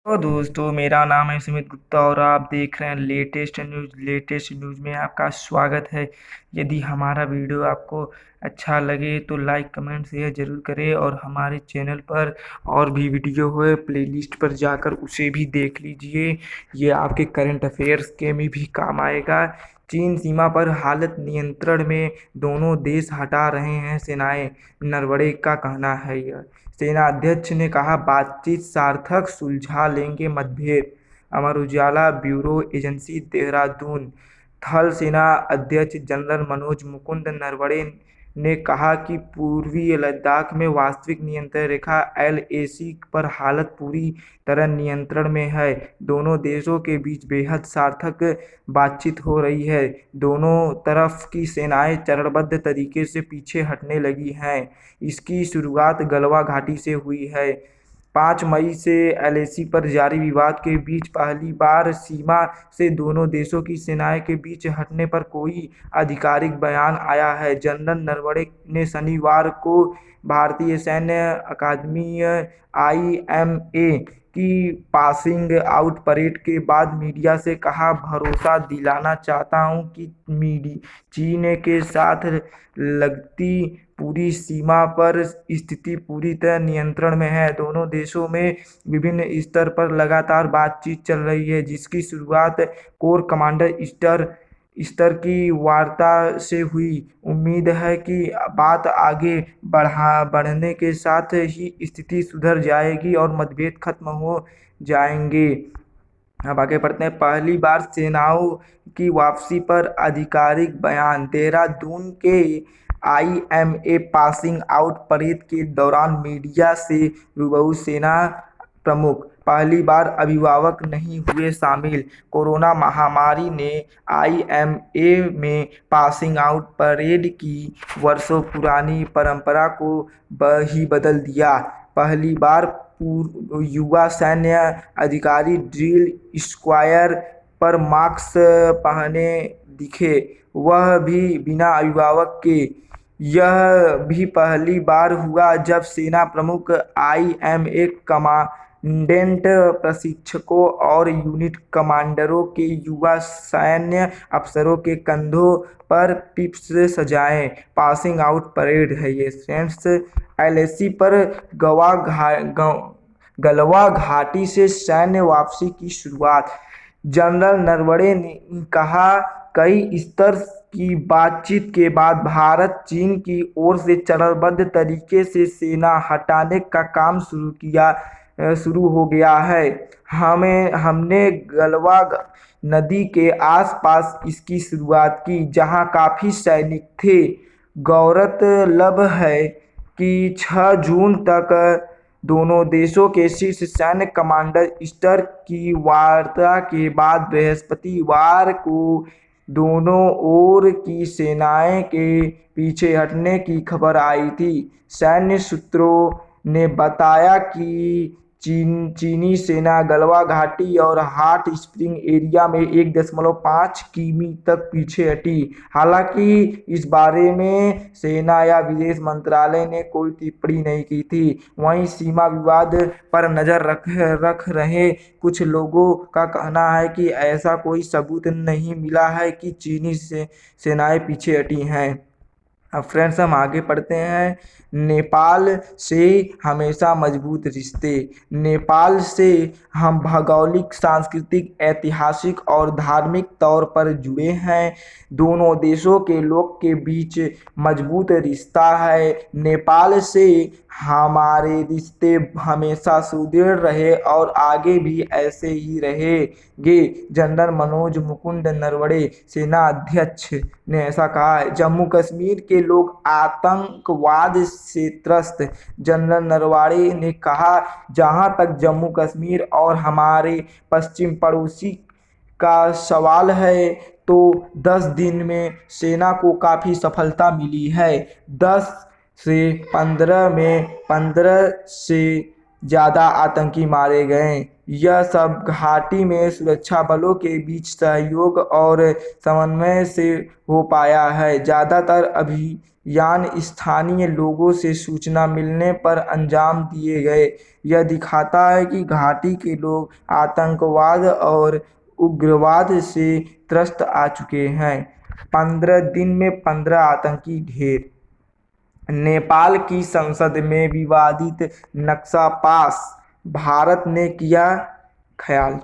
तो दोस्तों, मेरा नाम है सुमित गुप्ता और आप देख रहे हैं लेटेस्ट न्यूज़ में आपका स्वागत है। यदि हमारा वीडियो आपको अच्छा लगे तो लाइक कमेंट शेयर ज़रूर करें और हमारे चैनल पर और भी वीडियो है प्लेलिस्ट पर जाकर उसे भी देख लीजिए। ये आपके करंट अफेयर्स के में भी काम आएगा। चीन सीमा पर हालत नियंत्रण में, दोनों देश हटा रहे हैं सेनाएं, नरवणे का कहना है। यह सेना अध्यक्ष ने कहा, बातचीत सार्थक सुलझा लेंगे मतभेद। Amar Ujala bureau agency Dehradun. थल सेना अध्यक्ष जनरल मनोज मुकुंद नरवणे ने कहा कि पूर्वी लद्दाख में वास्तविक नियंत्रण रेखा LAC पर हालत पूरी तरह नियंत्रण में है। दोनों देशों के बीच बेहद सार्थक बातचीत हो रही है। दोनों तरफ की सेनाएं चरणबद्ध तरीके से पीछे हटने लगी हैं। इसकी शुरुआत गलवा घाटी से हुई है। 5 मई से LAC पर जारी विवाद के बीच पहली बार सीमा से दोनों देशों की सेनाएं के बीच हटने पर कोई आधिकारिक बयान आया है। जनरल नरवणे ने शनिवार को भारतीय सैन्य अकादमी IMA की पासिंग आउट परेड के बाद मीडिया से कहा, भरोसा दिलाना चाहता हूं कि चीन के साथ लगती पूरी सीमा पर स्थिति पूरी तरह नियंत्रण में है। दोनों देशों में विभिन्न स्तर पर लगातार बातचीत चल रही है, जिसकी शुरुआत कोर कमांडर स्तर की वार्ता से हुई। उम्मीद है कि बात आगे बढ़ने के साथ ही स्थिति सुधर जाएगी और मतभेद खत्म हो जाएंगे। अब आगे बढ़ते हैं। पहली बार सेनाओं की वापसी पर आधिकारिक बयान। देहरादून के IMA पासिंग आउट परेड के दौरान मीडिया से रूबरू सेना प्रमुख पहली बार अभिभावक नहीं हुए शामिल। कोरोना महामारी ने IMA में पासिंग आउट परेड की वर्षों पुरानी परंपरा को ही बदल दिया। पहली बार युवा सैन्य अधिकारी ड्रिल स्क्वायर पर मास्क पहने दिखे, वह भी बिना अभिभावक के। यह भी पहली बार हुआ जब सेना प्रमुख IMA कमांडेंट प्रशिक्षकों और यूनिट कमांडरों के युवा सैन्य अफसरों के कंधों पर पिप्स सजाए। पासिंग आउट परेड है ये फ्रेंड्स। LAC पर गलवा घाटी से सैन्य वापसी की शुरुआत। जनरल नरवणे ने कहा, कई स्तर की बातचीत के बाद भारत चीन की ओर से चरणबद्ध तरीके से सेना हटाने का काम शुरू हो गया है। हमने गलवा नदी के आसपास इसकी शुरुआत की, जहां काफी सैनिक थे। गौरतलब है कि 6 जून तक दोनों देशों के शीर्ष सैन्य कमांडर स्तर की वार्ता के बाद बृहस्पतिवार को दोनों ओर की सेनाएं के पीछे हटने की खबर आई थी। सैन्य सूत्रों ने बताया कि चीनी सेना गलवा घाटी और हॉट स्प्रिंग एरिया में 1.5 किमी तक पीछे हटी। हालांकि इस बारे में सेना या विदेश मंत्रालय ने कोई टिप्पणी नहीं की थी। वहीं सीमा विवाद पर नजर रख रहे कुछ लोगों का कहना है कि ऐसा कोई सबूत नहीं मिला है कि चीनी सेनाएं पीछे हटी हैं। अब फ्रेंड्स, हम आगे पढ़ते हैं। नेपाल से हमेशा मजबूत रिश्ते। नेपाल से हम भौगोलिक, सांस्कृतिक, ऐतिहासिक और धार्मिक तौर पर जुड़े हैं। दोनों देशों के लोग के बीच मजबूत रिश्ता है। नेपाल से हमारे रिश्ते हमेशा सुदृढ़ रहे और आगे भी ऐसे ही रहेंगे। जनरल मनोज मुकुंद नरवणे, सेना अध्यक्ष, ने ऐसा कहा है। जम्मू कश्मीर के लोग आतंकवाद से त्रस्त। जनरल नरवणे ने कहा, जहां तक जम्मू कश्मीर और हमारे पश्चिम पड़ोसी का सवाल है, तो 10 दिन में सेना को काफ़ी सफलता मिली है। 10 से 15 में 15 से ज़्यादा आतंकी मारे गए। यह सब घाटी में सुरक्षा बलों के बीच सहयोग और समन्वय से हो पाया है। ज़्यादातर यान स्थानीय लोगों से सूचना मिलने पर अंजाम दिए गए। यह दिखाता है कि घाटी के लोग आतंकवाद और उग्रवाद से त्रस्त आ चुके हैं। 15 दिन में 15 आतंकी ढेर। नेपाल की संसद में विवादित नक्शा पास, भारत ने किया ख्याल।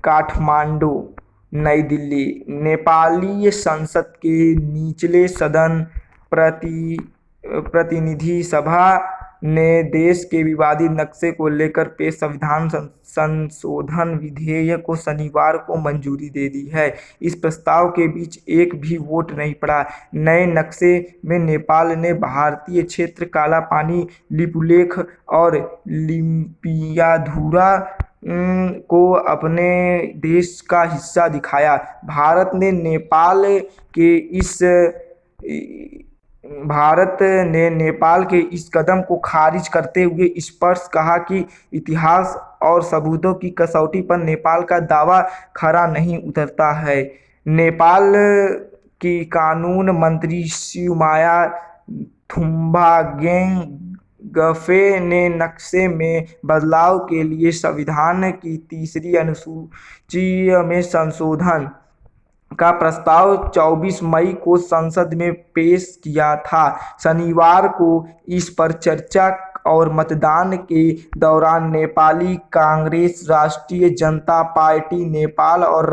काठमांडू, नई दिल्ली। नेपाली संसद के निचले सदन प्रतिनिधि सभा ने देश के विवादित नक्शे को लेकर पेश संविधान संशोधन विधेयक को शनिवार को मंजूरी दे दी है। इस प्रस्ताव के बीच एक भी वोट नहीं पड़ा। नए नक्शे में नेपाल ने भारतीय क्षेत्र काला पानी, लिपुलेख और लिम्पियाधुरा को अपने देश का हिस्सा दिखाया। भारत ने नेपाल के इस कदम को खारिज करते हुए स्पष्ट कहा कि इतिहास और सबूतों की कसौटी पर नेपाल का दावा खरा नहीं उतरता है। नेपाल की कानून मंत्री शिवमाया थुम्बागेन गफे ने नक्शे में बदलाव के लिए संविधान की 3री अनुसूची में संशोधन का प्रस्ताव 24 मई को संसद में पेश किया था। शनिवार को इस पर चर्चा और मतदान के दौरान नेपाली कांग्रेस, राष्ट्रीय जनता पार्टी नेपाल और